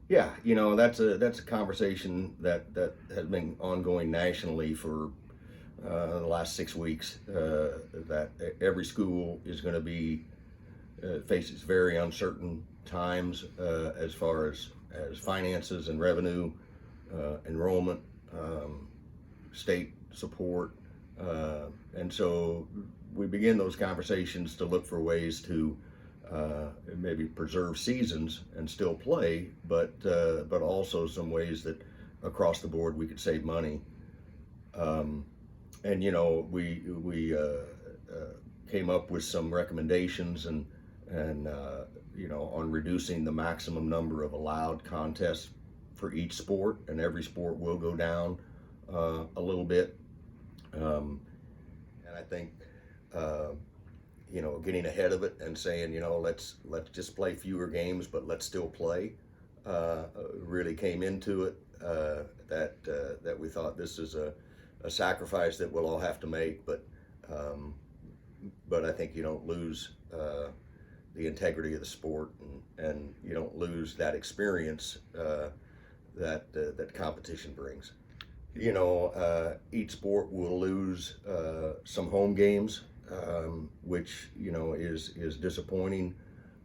Yeah, that's a conversation that has been ongoing nationally for the last 6 weeks. That every school is going to be faces very uncertain times as far as finances and revenue, enrollment, um, state support, and so we begin those conversations to look for ways to maybe preserve seasons and still play, but also some ways that across the board we could save money. Um, and came up with some recommendations and on reducing the maximum number of allowed contests for each sport, and every sport will go down a little bit. Um, and I think uh, getting ahead of it and saying, let's just play fewer games, but let's still play. Really came into it that we thought this is a sacrifice that we'll all have to make, um, but I think you don't lose the integrity of the sport, and you don't lose that experience that competition brings. Each sport will lose some home games, which is disappointing.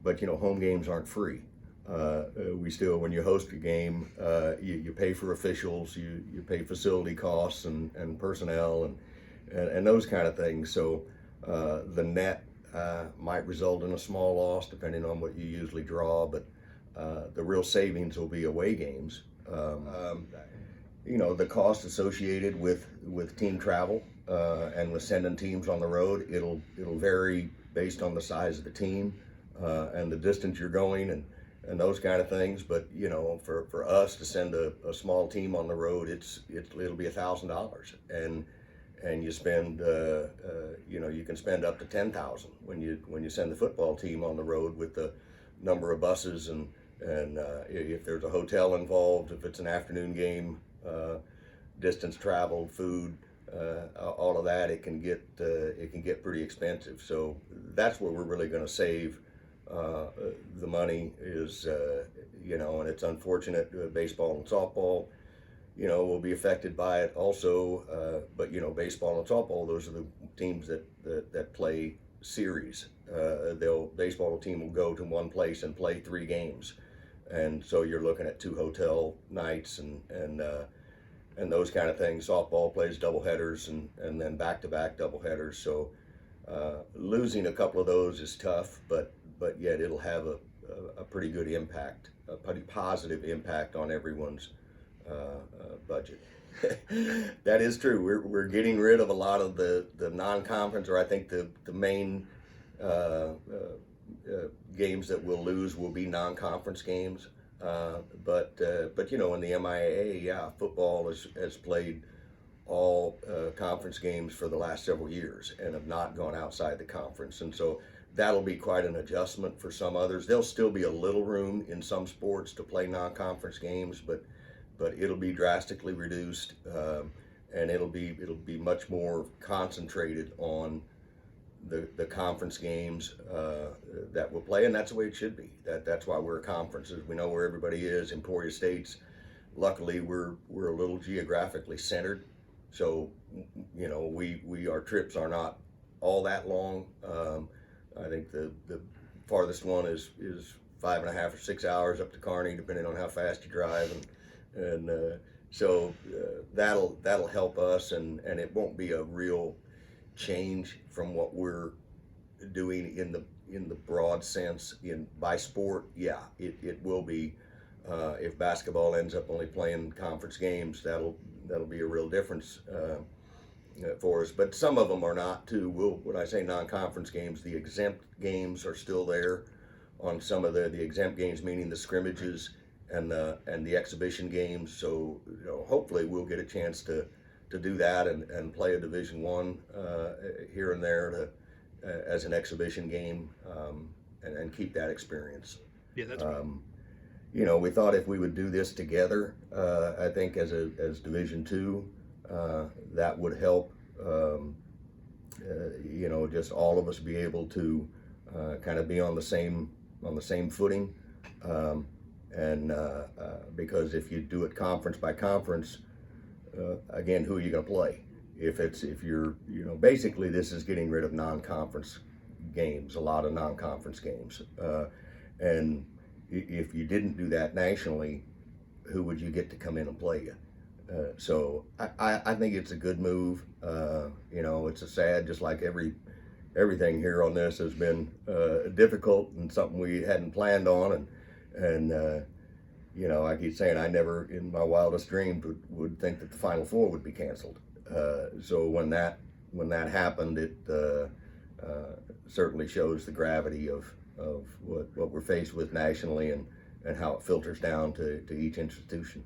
But home games aren't free. We still, when you host a game, you pay for officials, you pay facility costs and personnel and those kind of things. So the net might result in a small loss depending on what you usually draw, but the real savings will be away games. The cost associated with team travel and with sending teams on the road, it'll vary based on the size of the team and the distance you're going and those kind of things. But for us to send a small team on the road, it'll be $1,000, and you spend you can spend up to 10,000 when you send the football team on the road with the number of buses and if there's a hotel involved, if it's an afternoon game, distance traveled, food, all of that, it can get pretty expensive. So that's where we're really going to save the money is and it's unfortunate baseball and softball will be affected by it also. But baseball and softball, those are the teams that play series. Baseball team will go to one place and play 3 games, and so you're looking at 2 hotel nights and those kind of things. Softball plays double headers and then back-to-back double headers. So losing a couple of those is tough, but yet it'll have a pretty good impact, a pretty positive impact on everyone's budget. That is true. We're getting rid of a lot of the non-conference, or I think the main games that we'll lose will be non-conference games. But in the MIAA, yeah, football has played all conference games for the last several years and have not gone outside the conference, and so that'll be quite an adjustment for some others. There'll still be a little room in some sports to play non-conference games, but it'll be drastically reduced, and it'll be much more concentrated on the conference games that we'll play, and that's the way it should be. That's why we're a conference. We know where everybody is. Emporia State's, luckily, we're a little geographically centered, so our trips are not all that long. I think the farthest one is 5.5 or 6 hours up to Kearney, depending on how fast you drive, and that'll help us, and it won't be a real change from what we're doing in the broad sense by sport. Yeah, it will be. If basketball ends up only playing conference games, that'll be a real difference for us. But some of them are not too. When I say non-conference games, the exempt games are still there on some of the exempt games, meaning the scrimmages and the exhibition games. So hopefully we'll get a chance to do that and play a Division I here and there as an exhibition game, and keep that experience. Yeah, that's right. We thought if we would do this together, I think as Division II, that would help. Just all of us be able to kind of be on the same footing. And because if you do it conference by conference, again, who are you going to play? If you're, basically this is getting rid of non-conference games, a lot of non-conference games. And if you didn't do that nationally, who would you get to come in and play you? So I think it's a good move. It's a sad, just like everything here on this has been difficult and something we hadn't planned on, and I keep saying I never in my wildest dreams would think that the Final Four would be canceled. So when that happened, it certainly shows the gravity of what we're faced with nationally and how it filters down to each institution.